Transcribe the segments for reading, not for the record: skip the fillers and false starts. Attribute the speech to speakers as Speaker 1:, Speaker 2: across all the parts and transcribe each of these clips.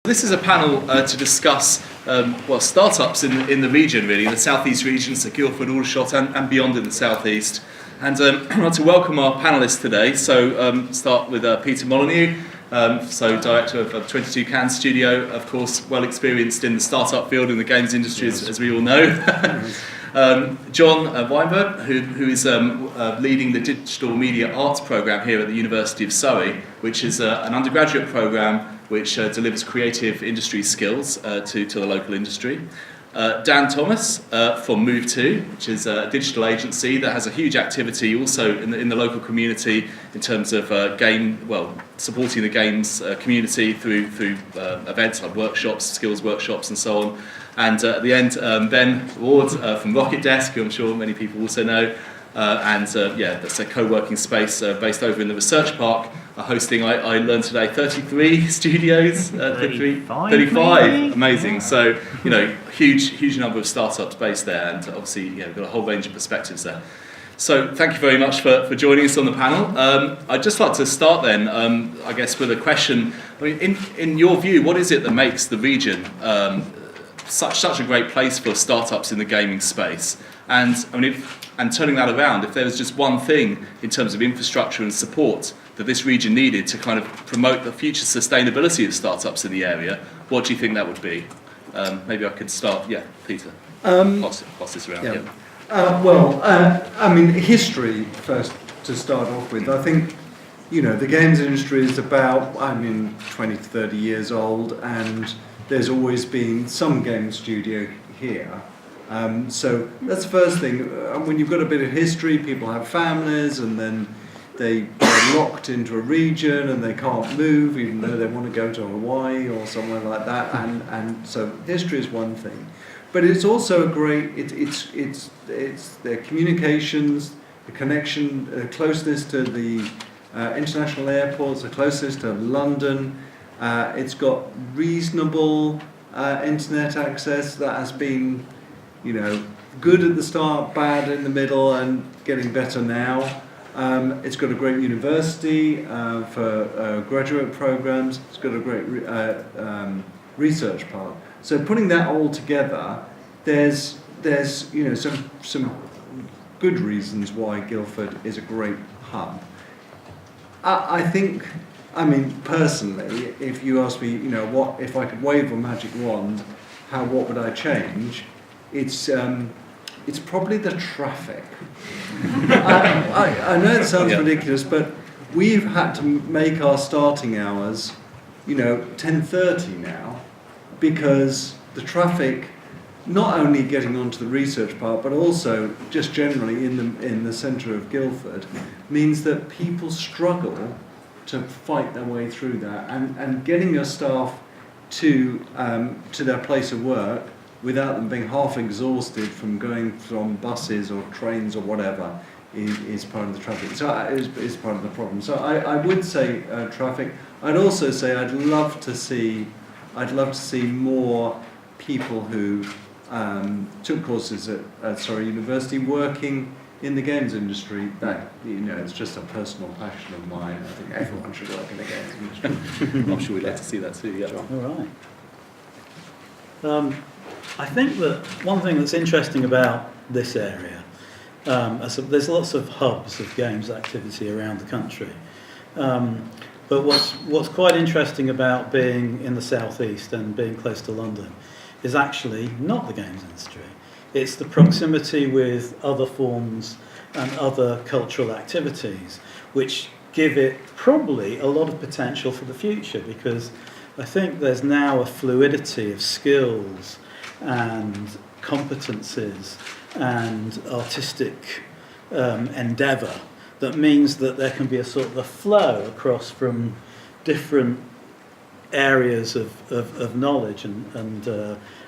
Speaker 1: This is a panel to discuss startups in the region, really, in the southeast region, so Guildford, Aldershot and beyond in the southeast. And I'd like to welcome our panellists today. So start with Peter Molyneux, director of 22 Can Studio, of course, well experienced in the startup field in the games industry, as we all know. John Weinbren, who is leading the Digital Media Arts programme here at the University of Surrey, which is an undergraduate programme which delivers creative industry skills to the local industry. Dan Thomas from Move2, which is a digital agency that has a huge activity also in the local community in terms of supporting the games community through events like workshops, skills workshops and so on. And at the end, Ben Ward from RocketDesk, who I'm sure many people also know, that's a co-working space based over in the Research Park, hosting, I learned today, 33 studios, 35, amazing. So, huge number of startups based there, and obviously, we've got a whole range of perspectives there. So, thank you very much for joining us on the panel. I'd just like to start then, I guess, with a question. I mean, in your view, what is it that makes the region such a great place for startups in the gaming space? And I mean, and turning that around, if there was just one thing in terms of infrastructure and support that this region needed to kind of promote the future sustainability of startups in the area, what do you think that would be? Maybe I could start. Yeah, Peter. Pass this around.
Speaker 2: Yeah. History first to start off with. I think, the games industry is about, 20 to 30 years old, and there's always been some game studio here. So that's the first thing. When you've got a bit of history, people have families, and then they're locked into a region and they can't move, even though they want to go to Hawaii or somewhere like that. And so history is one thing, but it's also a great. It's the communications, the connection, the closeness to the international airports, the closeness to London. It's got reasonable internet access that has been, good at the start, bad in the middle, and getting better now. It's got a great university for graduate programs. It's got a great research part. So putting that all together, there's some good reasons why Guildford is a great hub. I think, personally, if you ask me, what if I could wave a magic wand, what would I change? It's probably the traffic. I know it sounds ridiculous, but we've had to make our starting hours, 10:30 now, because the traffic, not only getting onto the research part, but also just generally in the centre of Guildford, means that people struggle to fight their way through that, and getting your staff to their place of work without them being half exhausted from going from buses or trains or whatever is part of the traffic. So is part of the problem. So I would say traffic. I'd also say I'd love to see more people who took courses at Surrey University working in the games industry. That it's just a personal passion of mine. I think everyone should work in the games industry.
Speaker 1: I'm sure we'd like to see that too. Yeah.
Speaker 3: All right. I think that one thing that's interesting about this area, there's lots of hubs of games activity around the country, but what's quite interesting about being in the southeast and being close to London is actually not the games industry. It's the proximity with other forms and other cultural activities, which give it probably a lot of potential for the future, because I think there's now a fluidity of skills and competencies and artistic endeavour that means that there can be a sort of a flow across from different areas of knowledge and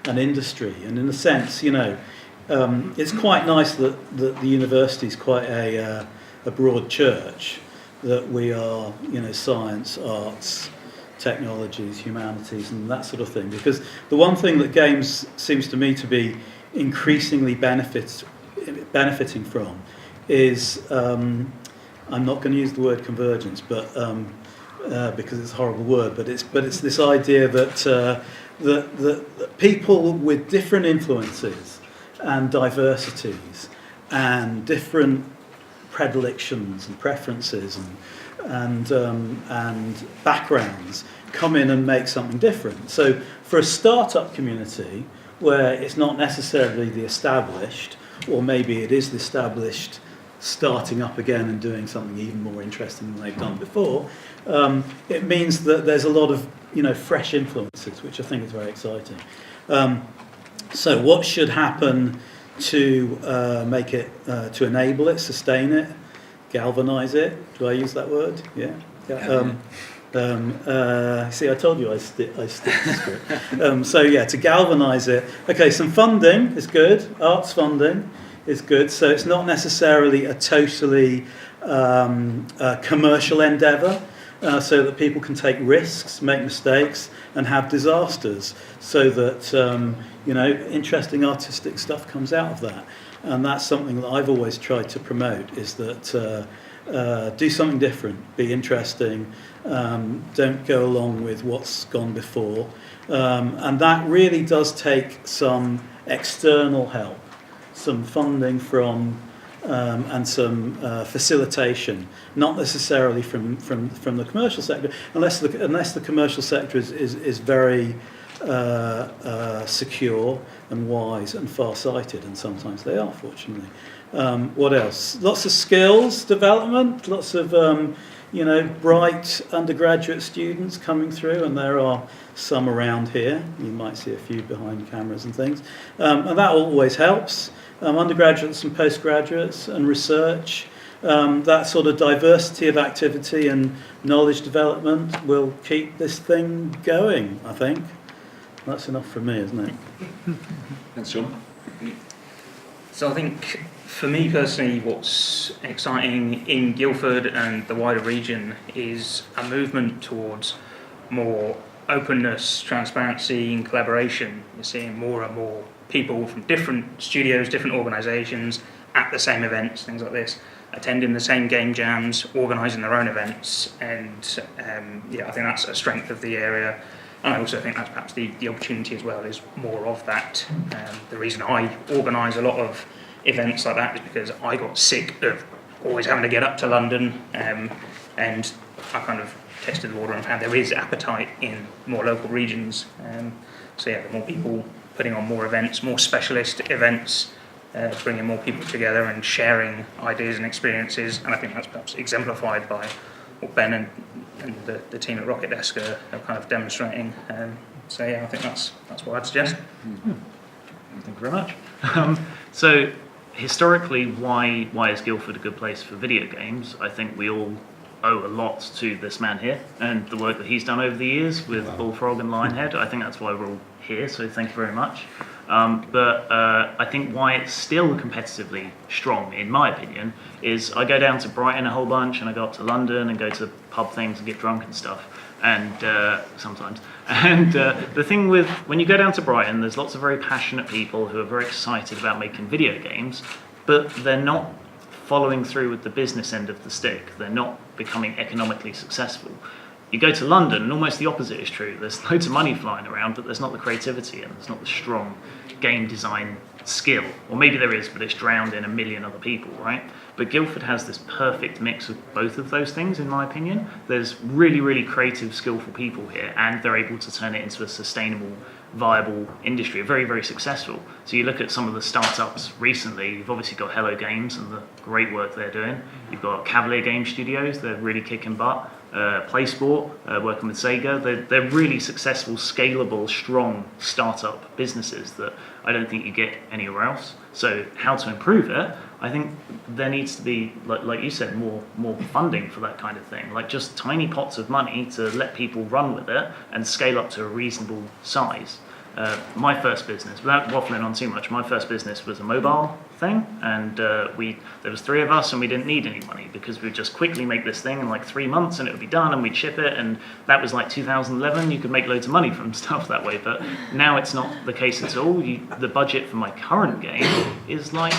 Speaker 3: industry. And in a sense, it's quite nice that the university is quite a broad church, that we are, science, arts, technologies, humanities, and that sort of thing. Because the one thing that games seems to me to be increasingly benefiting from is, I'm not going to use the word convergence, but because it's a horrible word, but it's this idea that that people with different influences and diversities and different predilections and preferences and backgrounds come in and make something different. So for a startup community where it's not necessarily the established, or maybe it is the established starting up again and doing something even more interesting than they've done before, it means that there's a lot of fresh influences, which I think is very exciting. So what should happen to make it, to enable it, sustain it, galvanise it? Do I use that word? Yeah. See, I told you I stick to script. So yeah, to galvanise it. Okay, some funding is good. Arts funding is good. So it's not necessarily a totally commercial endeavour. So that people can take risks, make mistakes, and have disasters, so that interesting artistic stuff comes out of that. And that's something that I've always tried to promote: is that do something different, be interesting, don't go along with what's gone before, and that really does take some external help, some funding from. And some facilitation, not necessarily from the commercial sector, unless the commercial sector is very secure and wise and far-sighted, and sometimes they are, fortunately. What else? Lots of skills development, lots of bright undergraduate students coming through, and there are some around here. You might see a few behind cameras and things, and that always helps. Undergraduates and postgraduates and research, that sort of diversity of activity and knowledge development will keep this thing going, I think. That's enough from me, isn't it?
Speaker 1: Thanks, John.
Speaker 4: So I think, for me personally, what's exciting in Guildford and the wider region is a movement towards more openness, transparency and collaboration. You're seeing more and more people from different studios, different organisations at the same events, things like this, attending the same game jams, organising their own events, and I think that's a strength of the area. And I also think that's perhaps the opportunity as well, is more of that. The reason I organise a lot of events like that is because I got sick of always having to get up to London, and I kind of tested the water and found there is appetite in more local regions. The more people putting on more events, more specialist events, bringing more people together and sharing ideas and experiences, and I think that's perhaps exemplified by what Ben and the team at RocketDesk are kind of demonstrating. I think that's what I'd suggest.
Speaker 5: Thank you very much. So historically, why is Guildford a good place for video games? I think we all owe a lot to this man here and the work that he's done over the years with Bullfrog and Lionhead. I think that's why we're all here, so thank you very much. But I think why it's still competitively strong, in my opinion, is I go down to Brighton a whole bunch, and I go up to London and go to pub things and get drunk and stuff, and sometimes. And the thing with, when you go down to Brighton, there's lots of very passionate people who are very excited about making video games, but they're not following through with the business end of the stick. They're not becoming economically successful. You go to London and almost the opposite is true. There's loads of money flying around, but there's not the creativity and there's not the strong game design skill. Or maybe there is, but it's drowned in a million other people, right? But Guildford has this perfect mix of both of those things, in my opinion. There's really, really creative, skillful people here, and they're able to turn it into a sustainable, viable industry, very, very successful. So you look at some of the startups recently, you've obviously got Hello Games and the great work they're doing. You've got Cavalier Game Studios, they're really kicking butt. PlaySport, working with Sega, they're really successful, scalable, strong startup businesses that I don't think you get anywhere else. So how to improve it? I think there needs to be, like you said, more funding for that kind of thing, like just tiny pots of money to let people run with it and scale up to a reasonable size. My first business, without waffling on too much, my first business was a mobile thing, and there was 3 of us, and we didn't need any money because we'd just quickly make this thing in like 3 months, and it would be done, and we'd ship it, and that was like 2011. You could make loads of money from stuff that way, but now it's not the case at all. The budget for my current game is like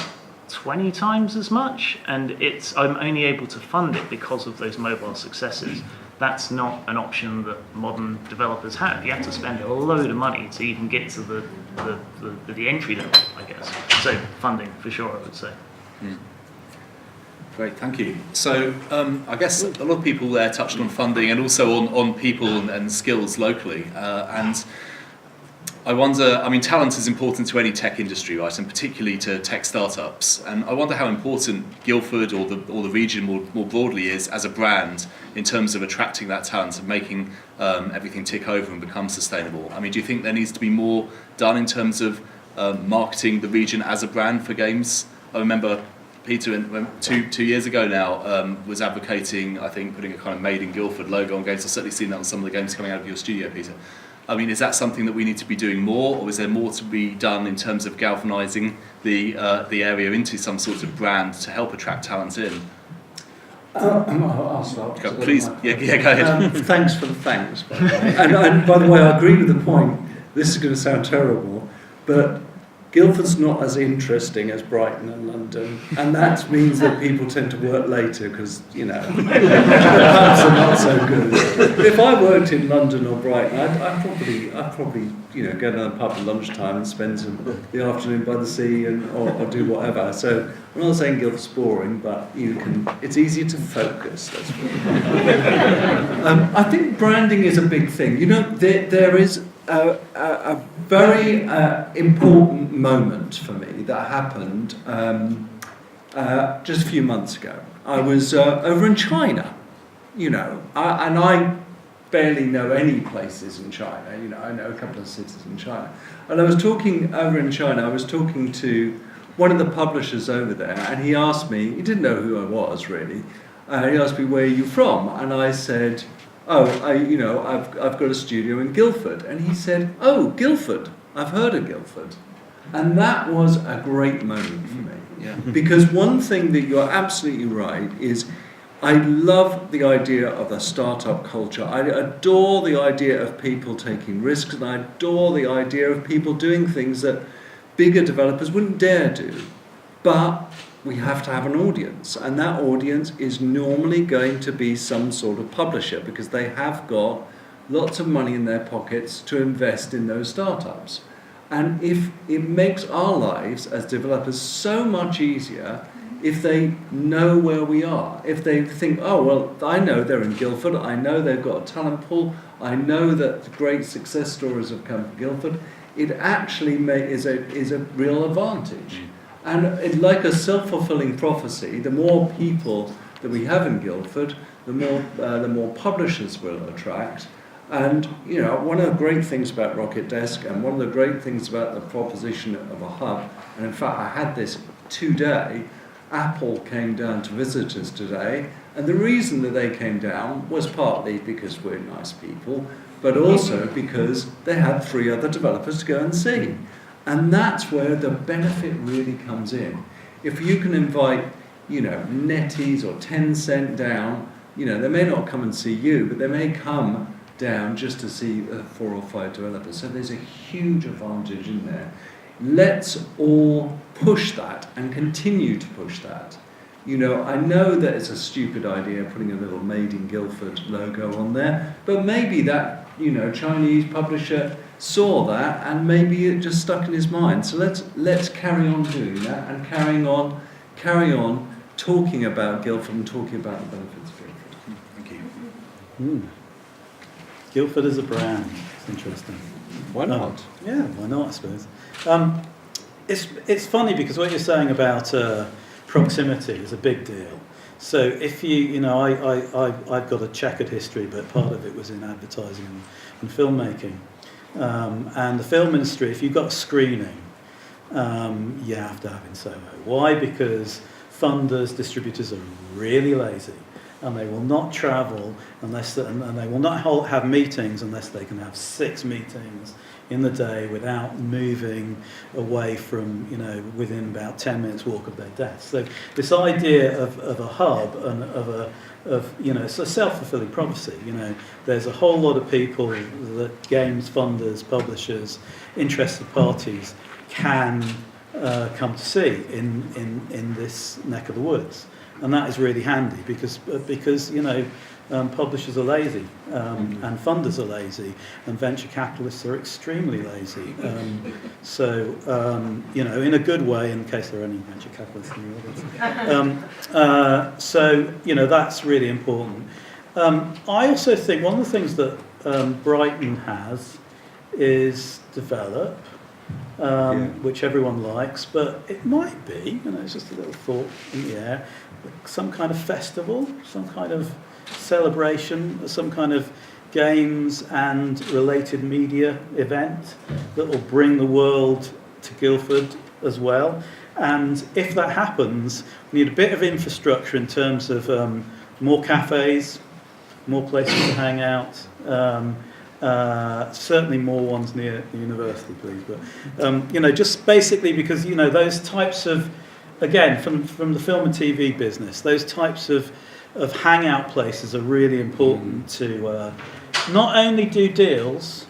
Speaker 5: 20 times as much, and I'm only able to fund it because of those mobile successes. that's not an option that modern developers have. You have to spend a load of money to even get to the entry level, I guess. So funding, for sure, I would say.
Speaker 1: Great, thank you. So I guess a lot of people there touched on funding and also on people and skills locally. And I wonder, I mean, talent is important to any tech industry, right, and particularly to tech startups. And I wonder how important Guildford or the region more broadly is as a brand in terms of attracting that talent and making everything tick over and become sustainable. I mean, do you think there needs to be more done in terms of marketing the region as a brand for games? I remember Peter, two years ago now, was advocating, I think, putting a kind of Made in Guildford logo on games. I've certainly seen that on some of the games coming out of your studio, Peter. I mean, is that something that we need to be doing more, or is there more to be done in terms of galvanising the area into some sort of brand to help attract talent in?
Speaker 2: I'll start.
Speaker 1: Please, yeah, go ahead.
Speaker 2: Thanks for the thanks, by the way. And by the way, I agree with the point. This is going to sound terrible, but Guildford's not as interesting as Brighton and London, and that means that people tend to work later because, you know, the pubs are not so good. If I worked in London or Brighton, I'd probably, you know, go down the pub at lunchtime and spend the afternoon by the sea or do whatever. So I'm not saying Guildford's boring, but it's easier to focus. That's what I think branding is a big thing. You know, there is a very important moment for me that happened just a few months ago. I was over in China, you know, and I barely know any places in China. You know, I know a couple of cities in China. And I was talking to one of the publishers over there, and he asked me, he didn't know who I was really, he asked me, where are you from? And I said, I've got a studio in Guildford. And he said, oh, Guildford, I've heard of Guildford. And that was a great moment for me.
Speaker 1: Yeah.
Speaker 2: Because one thing that you're absolutely right is I love the idea of a startup culture. I adore the idea of people taking risks, and I adore the idea of people doing things that bigger developers wouldn't dare do. But we have to have an audience, and that audience is normally going to be some sort of publisher because they have got lots of money in their pockets to invest in those startups. And if it makes our lives as developers so much easier if they know where we are, if they think, oh, well, I know they're in Guildford, I know they've got a talent pool, I know that great success stories have come from Guildford, it actually is a real advantage. And like a self-fulfilling prophecy, the more people that we have in Guildford, the more publishers we'll attract. And you know, one of the great things about RocketDesk, and one of the great things about the proposition of a hub, and in fact I had this today, Apple came down to visit us today, and the reason that they came down was partly because we're nice people, but also because they had 3 other developers to go and see. And that's where the benefit really comes in. If you can invite, you know, NetEase or Tencent down, you know, they may not come and see you, but they may come down just to see 4 or 5 developers. So there's a huge advantage in there. Let's all push that and continue to push that. You know, I know that it's a stupid idea putting a little Made in Guildford logo on there, but maybe that, you know, Chinese publisher saw that and maybe it just stuck in his mind. So let's carry on doing that and carry on talking about Guildford and talking about the benefits of Guildford.
Speaker 1: Thank you.
Speaker 3: Guildford as a brand. It's interesting.
Speaker 2: Why not?
Speaker 3: Yeah, why not, I suppose. It's funny because what you're saying about proximity is a big deal. So if I've got a checkered history, but part of it was in advertising and filmmaking. And the film industry, if you've got a screening, you have to have in Soho. Why? Because funders, distributors are really lazy, and they will not travel and they will not have meetings unless they can have 6 meetings in the day without moving away from, you know, within about 10 minutes walk of their desk. So this idea of a hub and it's a self-fulfilling prophecy. You know, there's a whole lot of people that games funders, publishers, interested parties can come to see in this neck of the woods. and that is really handy because publishers are lazy, and funders are lazy, and venture capitalists are extremely lazy. In a good way, in case there are any venture capitalists in the audience. That's really important. I also think one of the things that Brighton has is develop, which everyone likes, but it might be, it's just a little thought in the air, some kind of festival, some kind of celebration, some kind of games and related media event that will bring the world to Guildford as well. And if that happens, we need a bit of infrastructure in terms of more cafes, more places to hang out, certainly more ones near the university, please. But just basically because those types of, again, from the film and TV business, those types of hangout places are really important to not only do deals,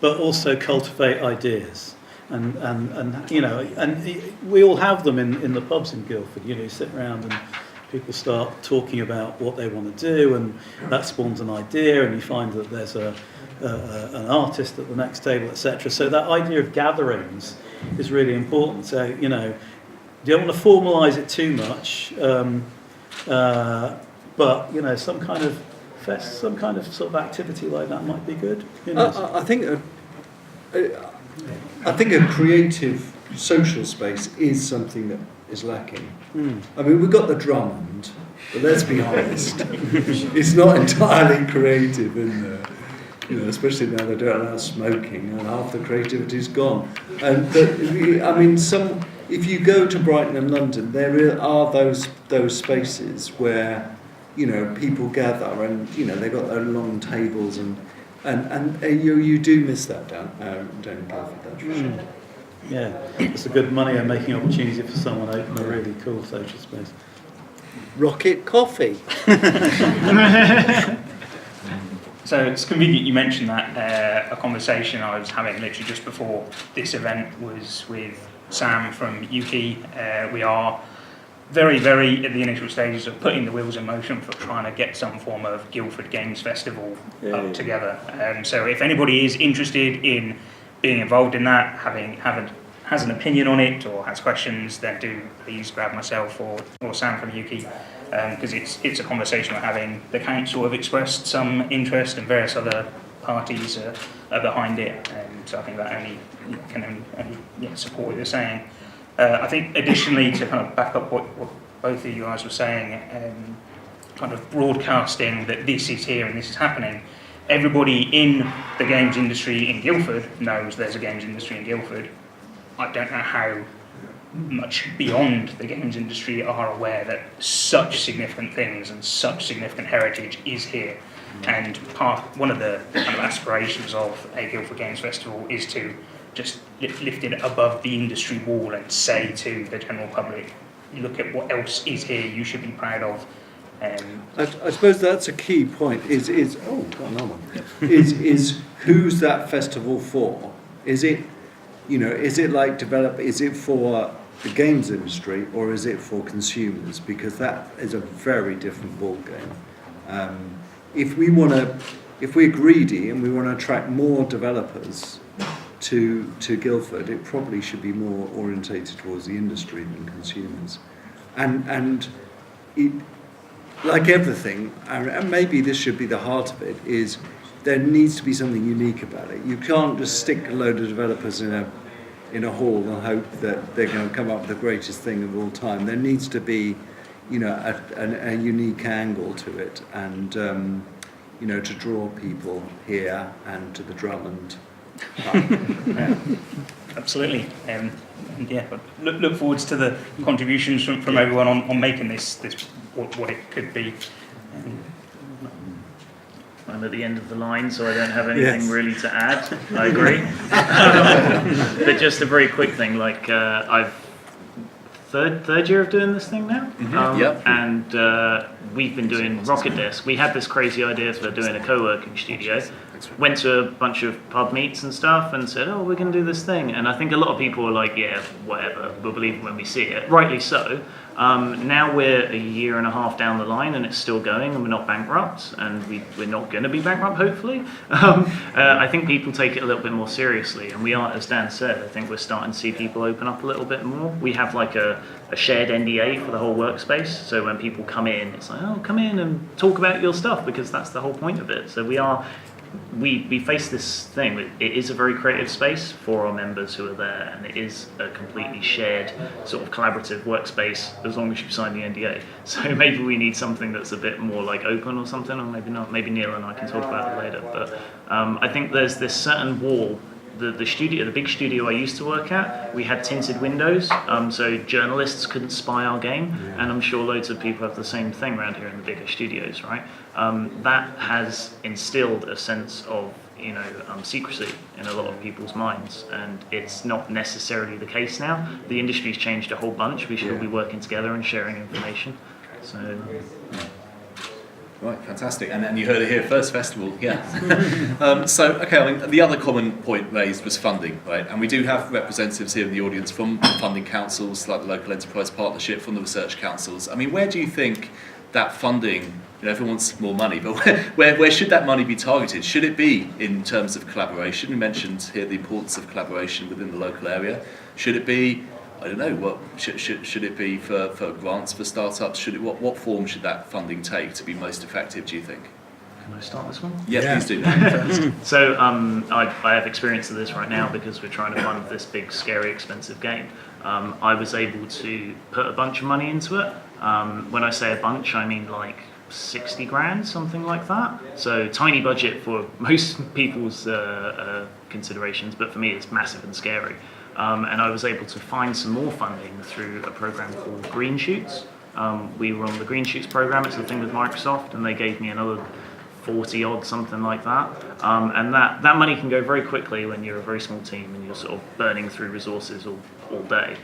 Speaker 3: but also cultivate ideas. And we all have them in the pubs in Guildford. You sit around and people start talking about what they want to do, and that spawns an idea, and you find that there's an artist at the next table, etc. So that idea of gatherings is really important. So you don't want to formalise it too much, but some kind of fest, some kind of sort of activity like that might be good.
Speaker 2: I think a creative social space is something that is lacking. I mean, we've got the Drummond, but let's be honest, it's not entirely creative in there. Especially now they don't allow smoking, and half the creativity is gone. If you go to Brighton and London, there are those spaces where people gather, and they've got their long tables, and you do miss that down in Guildford, that's for sure.
Speaker 3: Yeah, it's a good money-making opportunity for someone to open a really cool social space.
Speaker 2: Rocket Coffee.
Speaker 4: So it's convenient you mentioned that. A conversation I was having literally just before this event was with Sam from Yuki. We are very, very at the initial stages of putting the wheels in motion for trying to get some form of Guildford Games Festival together. So if anybody is interested in being involved in that, has an opinion on it or has questions, then do please grab myself or Sam from Yuki, because it's a conversation we're having. The council have expressed some interest and various other parties are behind it, so I think that can only support what you're saying. I think additionally, to kind of back up what both of you guys were saying, kind of broadcasting that this is here and this is happening. Everybody in the games industry in Guildford knows there's a games industry in Guildford. I don't know how much beyond the games industry are aware that such significant things and such significant heritage is here. And one of the kind of aspirations of a Guildford Games Festival is to just lift it above the industry wall and say to the general public, look at what else is here you should be proud of.
Speaker 2: I suppose that's a key point. Is who's that festival for? Is it like is it for the games industry or is it for consumers? Because that is a very different ball game. If we're greedy and we want to attract more developers to Guildford, it probably should be more orientated towards the industry than consumers. And it, like everything, and maybe this should be the heart of it, is there needs to be something unique about it. You can't just stick a load of developers in a hall and hope that they're going to come up with the greatest thing of all time. There needs to be, a unique angle to it, and to draw people here and to the Drummond.
Speaker 4: Absolutely, but look forwards to the contributions from everyone on making this what it could be.
Speaker 5: I'm at the end of the line, so I don't have anything really to add. I agree. But just a very quick thing, I've third year of doing this thing now. And we've been doing RocketDesk. We had this crazy idea for doing a co-working studio, went to a bunch of pub meets and stuff and said, oh, we're going to do this thing. And I think a lot of people are like, yeah, whatever, we'll believe it when we see it. Rightly so. Now we're a year and a half down the line and it's still going and we're not bankrupt and we're not going to be bankrupt, hopefully. I think people take it a little bit more seriously, and we are, as Dan said, I think we're starting to see people open up a little bit more. We have like a shared NDA for the whole workspace, so when people come in, it's like, oh, come in and talk about your stuff, because that's the whole point of it. So we face this thing. It is a very creative space for our members who are there, and it is a completely shared sort of collaborative workspace as long as you sign the NDA. So maybe we need something that's a bit more like open or something, or maybe not. Maybe Neil and I can talk about it later. But I think there's this certain wall. The big studio I used to work at, we had tinted windows, so journalists couldn't spy our game, and I'm sure loads of people have the same thing around here in the bigger studios, right? That has instilled a sense of secrecy in a lot of people's minds, and it's not necessarily the case now. The industry's changed a whole bunch. We should all be working together and sharing information. So.
Speaker 1: Right, fantastic. And you heard it here first, festival, yeah. I mean, the other common point raised was funding, right? And we do have representatives here in the audience from funding councils, like the Local Enterprise Partnership, from the research councils. I mean, where do you think that funding, everyone wants more money, but where should that money be targeted? Should it be in terms of collaboration? You mentioned here the importance of collaboration within the local area. Should it be, I don't know, what should it be for grants for startups? What form should that funding take to be most effective, do you think?
Speaker 5: Can I start this one?
Speaker 1: Yes, please do.
Speaker 5: So I have experience of this right now because we're trying to fund this big, scary, expensive game. I was able to put a bunch of money into it. When I say a bunch, I mean like 60 grand, something like that. So tiny budget for most people's considerations, but for me it's massive and scary. And I was able to find some more funding through a program called Green Shoots. We were on the Green Shoots program, it's a thing with Microsoft, and they gave me another 40 odd, something like that. And that money can go very quickly when you're a very small team and you're sort of burning through resources all day.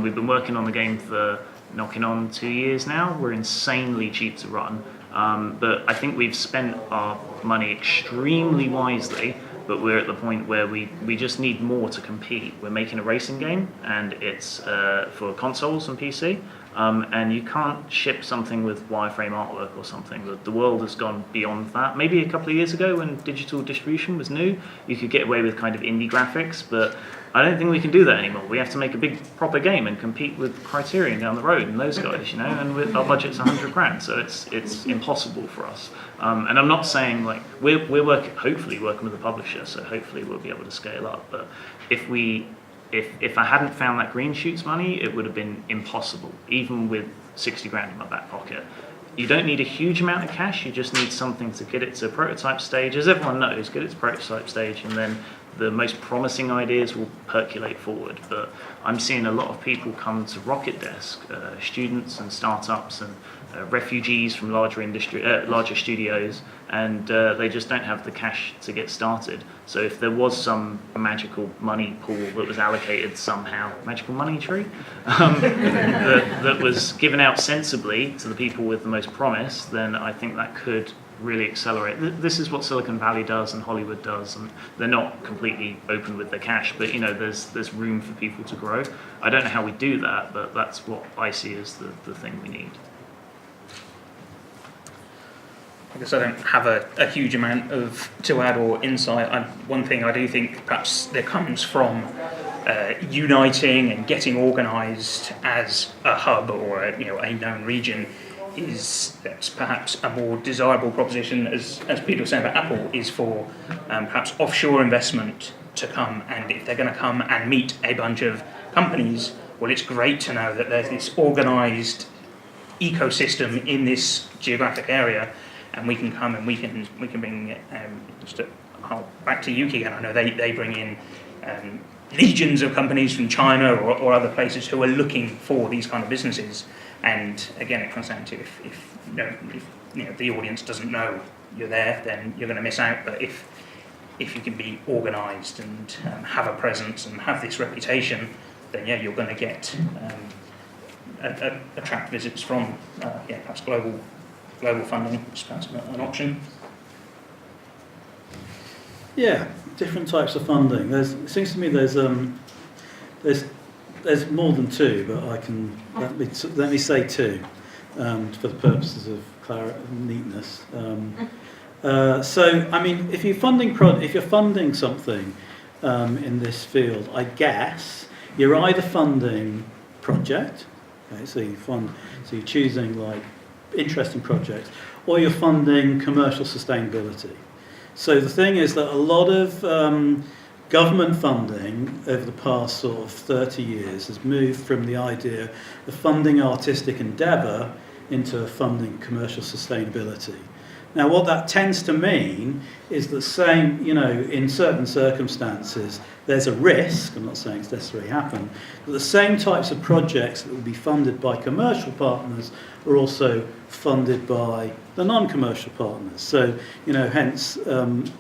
Speaker 5: We've been working on the game for knocking on 2 years now. We're insanely cheap to run. But I think we've spent our money extremely wisely, but we're at the point where we just need more to compete. We're making a racing game, and it's for consoles and PC. And you can't ship something with wireframe artwork or something. The world has gone beyond that. Maybe a couple of years ago when digital distribution was new, you could get away with kind of indie graphics, but I don't think we can do that anymore. We have to make a big proper game and compete with Criterion down the road and those guys, and our budget's 100 grand, so it's impossible for us. And I'm not saying like, we're hopefully working with a publisher, so hopefully we'll be able to scale up, but if I hadn't found that Green Shoots money, it would have been impossible, even with 60 grand in my back pocket. You don't need a huge amount of cash, you just need something to get it to prototype stage. As everyone knows, get it to prototype stage, and then the most promising ideas will percolate forward. But I'm seeing a lot of people come to RocketDesk, students and startups and refugees from larger studios, and they just don't have the cash to get started. So if there was some magical money pool that was allocated somehow, magical money tree, that was given out sensibly to the people with the most promise, then I think that could really accelerate. This is what Silicon Valley does and Hollywood does, and they're not completely open with their cash, but there's room for people to grow. I don't know how we do that, but that's what I see as the thing we need.
Speaker 4: I guess I don't have a huge amount to add or insight. One thing I do think perhaps there comes from uniting and getting organised as a hub or a known region is perhaps a more desirable proposition, as Peter was saying about Apple, is for perhaps offshore investment to come, and if they're going to come and meet a bunch of companies, well, it's great to know that there's this organised ecosystem in this geographic area, and we can come and we can bring back to UK again. I know they bring in legions of companies from China or other places who are looking for these kind of businesses. And again, it comes down to if the audience doesn't know you're there, then you're going to miss out. But if you can be organised and have a presence and have this reputation, then you're going to get attract visits from perhaps global funding, which is perhaps an option.
Speaker 3: Yeah, different types of funding. It seems to me there's more than two, but let me say two for the purposes of neatness. So, I mean, if you're funding something in this field, I guess you're either funding project, okay, so you're choosing like interesting projects, or you're funding commercial sustainability. So the thing is that a lot of government funding over the past sort of 30 years has moved from the idea of funding artistic endeavour into funding commercial sustainability. Now, what that tends to mean is that in certain circumstances, there's a risk, I'm not saying it's necessarily happened, but the same types of projects that will be funded by commercial partners are also funded by the non-commercial partners. So, hence, the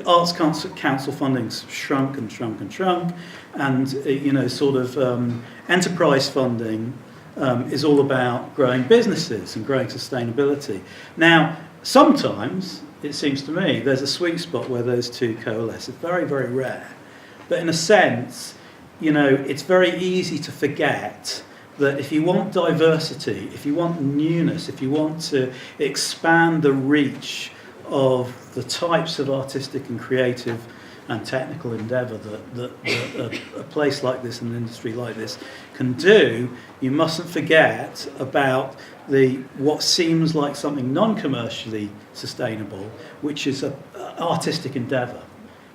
Speaker 3: Arts Council funding's shrunk and shrunk and shrunk, and, enterprise funding is all about growing businesses and growing sustainability. Now, sometimes, it seems to me, there's a sweet spot where those two coalesce. It's very, very rare. But in a sense, it's very easy to forget that if you want diversity, if you want newness, if you want to expand the reach of the types of artistic and creative and technical endeavour that a place like this, an industry like this, can do, you mustn't forget about what seems like something non-commercially sustainable, which is an artistic endeavour,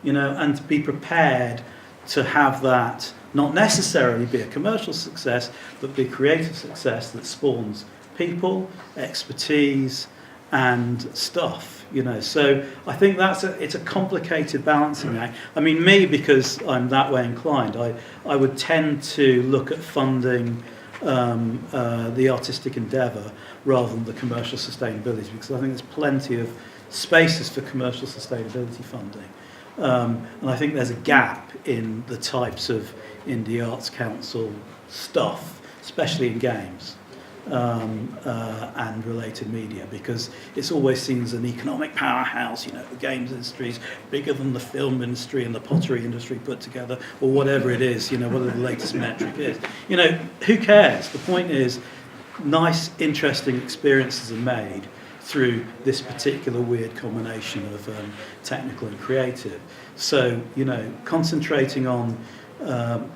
Speaker 3: and to be prepared to have that not necessarily be a commercial success, but be a creative success that spawns people, expertise, and stuff. So I think it's a complicated balancing act. I mean, me, because I'm that way inclined, I would tend to look at funding the artistic endeavour rather than the commercial sustainability, because I think there's plenty of spaces for commercial sustainability funding. And I think there's a gap in the types of Indie Arts Council stuff, especially in games. And related media, because it's always seen as an economic powerhouse. The games industry is bigger than the film industry and the pottery industry put together, or whatever it is, whatever the latest metric is. Who cares? The point is, nice, interesting experiences are made through this particular weird combination of technical and creative. So, concentrating on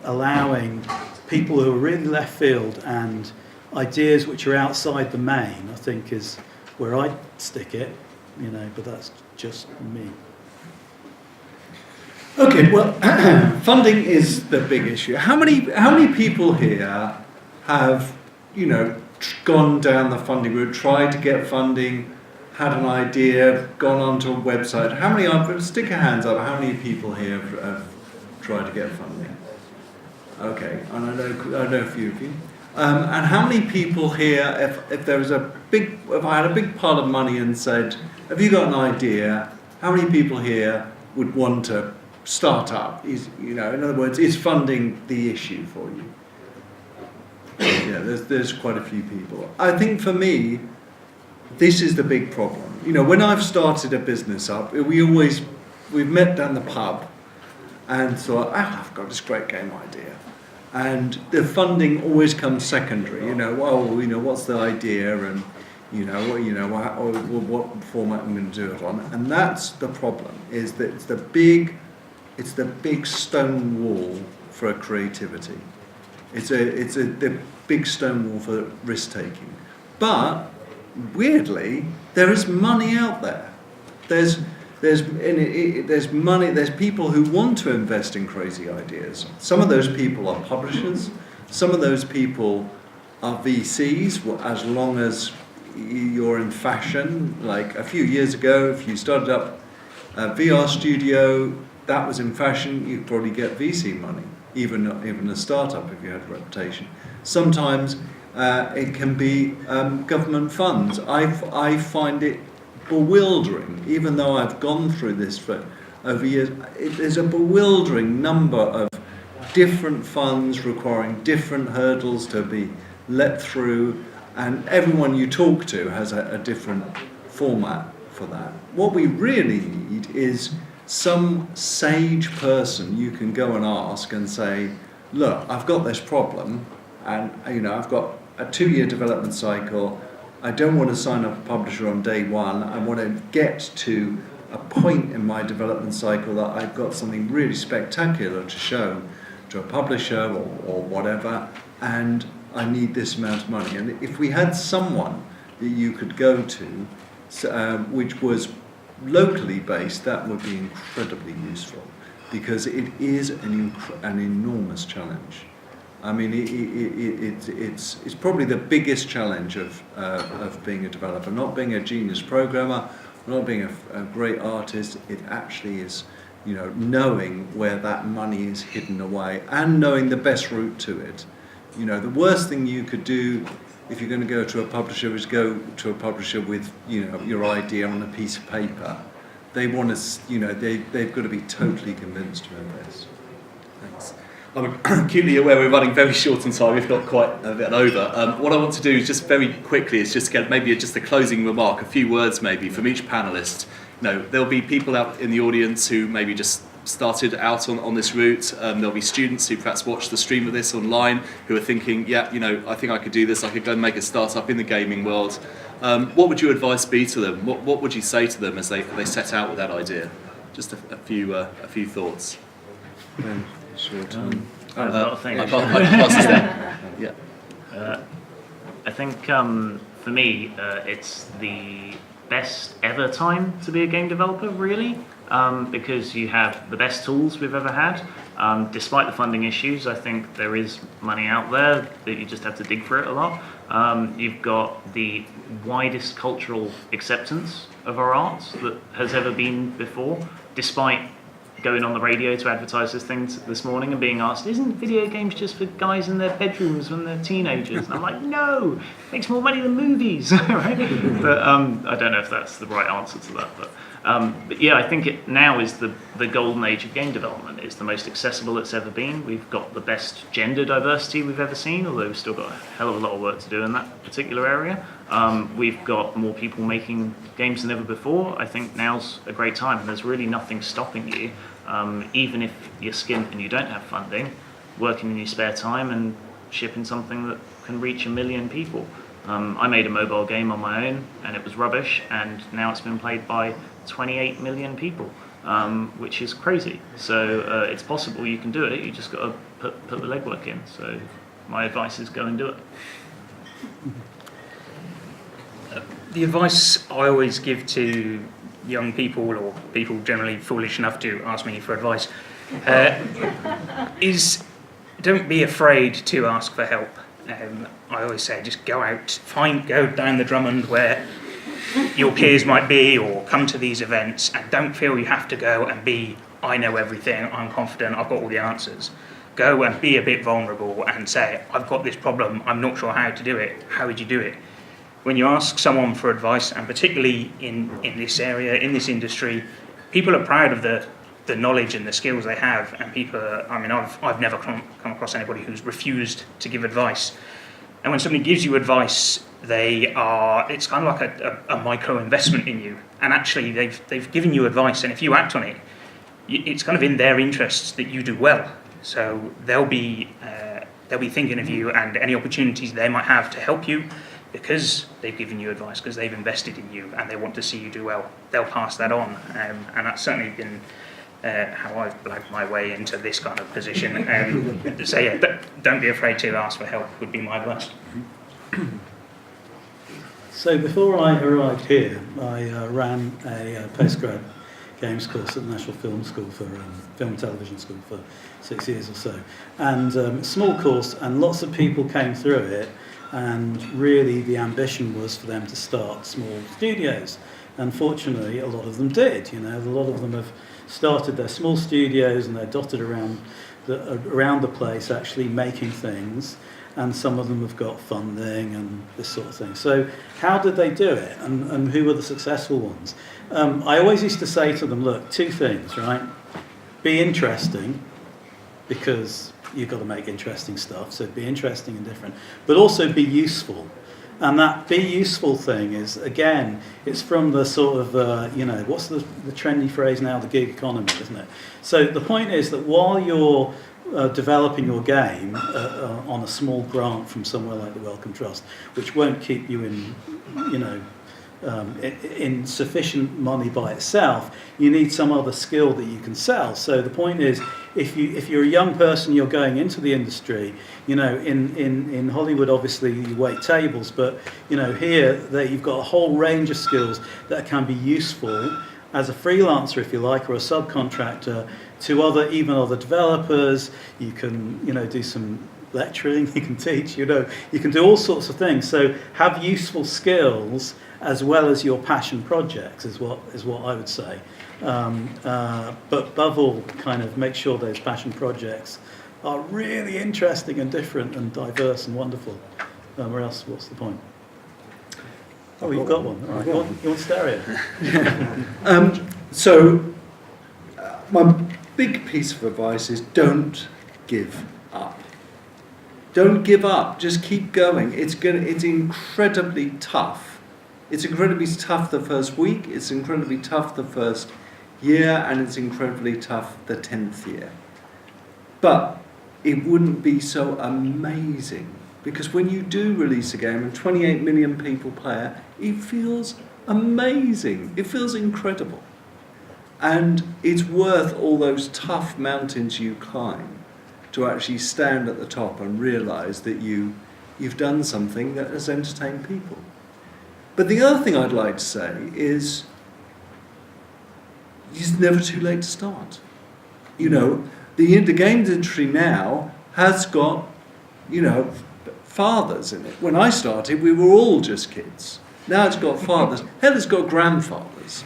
Speaker 3: allowing people who are really left field and ideas which are outside the main, I think, is where I'd stick it, but that's just me.
Speaker 2: Okay, well, funding is the big issue. How many people here have, gone down the funding route, tried to get funding, had an idea, gone onto a website? How many? Stick your hands up. How many people here have tried to get funding? Okay, and I know a few of you. And how many people here, if I had a big pile of money and said, have you got an idea, how many people here would want to start up? In other words, is funding the issue for you? Yeah, there's quite a few people. I think for me, this is the big problem. When I've started a business up, we've met down the pub and thought, I've got this great game idea. And the funding always comes secondary. What's the idea, and what format I'm going to do it on. And that's the problem. Is that it's the big stone wall for creativity. It's the big stone wall for risk taking. But weirdly, there is money out there. There's money. There's people who want to invest in crazy ideas. Some of those people are publishers. Some of those people are VCs. As long as you're in fashion, like a few years ago, if you started up a VR studio, that was in fashion. You'd probably get VC money, even a startup if you had a reputation. Sometimes it can be government funds. I find it bewildering, even though I've gone through this for over years. There's a bewildering number of different funds requiring different hurdles to be let through, and everyone you talk to has a different format for that. What we really need is some sage person you can go and ask and say, look, I've got this problem, and I've got a 2-year development cycle. I don't want to sign up a publisher on day one. I want to get to a point in my development cycle that I've got something really spectacular to show to a publisher or whatever, and I need this amount of money. And if we had someone that you could go to, which was locally based, that would be incredibly useful, because it is an enormous challenge. I mean, it's probably the biggest challenge of being a developer, not being a genius programmer, not being a great artist. It actually is, knowing where that money is hidden away and knowing the best route to it. The worst thing you could do if you're going to go to a publisher is go to a publisher with, your idea on a piece of paper. They want to, they've got to be totally convinced to invest.
Speaker 1: Thanks. I'm acutely aware we're running very short on time, if not quite a bit over. What I want to do is just very quickly is just get maybe just a closing remark, a few words maybe from each panellist. There'll be people out in the audience who maybe just started out on this route. There'll be students who perhaps watch the stream of this online who are thinking, I think I could do this, I could go and make a startup in the gaming world. What would your advice be to them? What would you say to them as they set out with that idea? Just a few thoughts.
Speaker 2: Short
Speaker 5: A lot of things. I think for me, it's the best ever time to be a game developer, really, because you have the best tools we've ever had. Despite the funding issues, I think there is money out there that you just have to dig for it a lot. You've got the widest cultural acceptance of our arts that has ever been before, despite going on the radio to advertise this thing this morning and being asked, isn't video games just for guys in their bedrooms when they're teenagers? And I'm like, no, it makes more money than movies, right? But I don't know if that's the right answer to that. But yeah, I think it now is the golden age of game development. It's the most accessible it's ever been. We've got the best gender diversity we've ever seen, although we've still got a hell of a lot of work to do in that particular area. We've got more people making games than ever before. I think now's a great time, and there's really nothing stopping you, even if you're skint and you don't have funding, working in your spare time and shipping something that can reach 1 million people. I made a mobile game on my own, and it was rubbish, and now it's been played by 28 million people, which is crazy. So it's possible you can do it. You just got to put the legwork in. So my advice is go and do it.
Speaker 4: The advice I always give to young people, or people generally foolish enough to ask me for advice, is don't be afraid to ask for help. I always say just go out, go down the Drummond where your peers might be, or come to these events, and don't feel you have to go and be, I know everything, I'm confident, I've got all the answers. Go and be a bit vulnerable and say, I've got this problem, I'm not sure how to do it. How would you do it? When you ask someone for advice, and particularly in this area, in this industry, people are proud of the knowledge and the skills they have, and people are, I've never come across anybody who's refused to give advice. And when somebody gives you advice, it's kind of like a micro investment in you, and actually they've given you advice, and if you act on it, it's kind of in their interests that you do well. So they'll be thinking of you and any opportunities they might have to help you, because they've given you advice, because they've invested in you and they want to see you do well. They'll pass that on, and that's certainly been how I've blagged my way into this kind of position. So yeah, don't be afraid to ask for help would be my advice.
Speaker 3: So before I arrived here, I ran a postgrad games course at the National Film School for Film and Television School for 6 years or so, and small course, and lots of people came through it, and really the ambition was for them to start small studios. Unfortunately, a lot of them did. A lot of them have started their small studios and they're dotted around the place, actually making things. And some of them have got funding and this sort of thing. So how did they do it, and who were the successful ones? I always used to say to them, look, 2 things, right? Be interesting, because you've got to make interesting stuff, so be interesting and different. But also be useful. And that be useful thing is, again, it's from the sort of, what's the trendy phrase now, the gig economy, isn't it? So the point is that while you're developing your game on a small grant from somewhere like the Wellcome Trust, which won't keep you in sufficient money by itself, you need some other skill that you can sell. So the point is, if you're a young person, you're going into the industry, in Hollywood obviously you wait tables, but here you've got a whole range of skills that can be useful as a freelancer, if you like, or a subcontractor to other developers. You can do some lecturing, you can teach, you can do all sorts of things. So have useful skills as well as your passion projects is what I would say. But above all, kind of make sure those passion projects are really interesting and different and diverse and wonderful. Or else, what's the point? Oh, you've got one. All right. You want stereo?
Speaker 2: My big piece of advice is don't give up. Don't give up. Just keep going. It's incredibly tough. It's incredibly tough the first week. It's incredibly tough the first year, and it's incredibly tough the 10th year. But it wouldn't be so amazing, because when you do release a game and 28 million people play it feels amazing. It feels incredible. And it's worth all those tough mountains you climb to actually stand at the top and realise that you've done something that has entertained people. But the other thing I'd like to say is it's never too late to start. The games industry now has got, fathers in it. When I started, we were all just kids. Now it's got fathers. Hell, it's got grandfathers.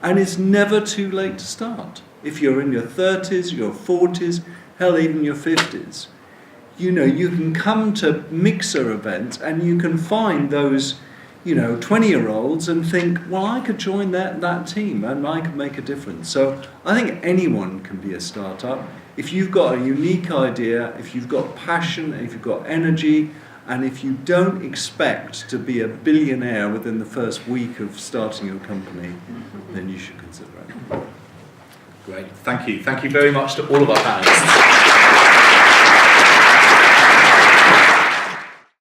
Speaker 2: And it's never too late to start. If you're in your 30s, your 40s, hell, even your 50s. You can come to mixer events and you can find those 20-year-olds and think, well, I could join that team and I could make a difference. So I think anyone can be a startup. If you've got a unique idea, if you've got passion, if you've got energy, and if you don't expect to be a billionaire within the first week of starting your company, then you should consider it.
Speaker 1: Great, thank you. Thank you very much to all of our panelists.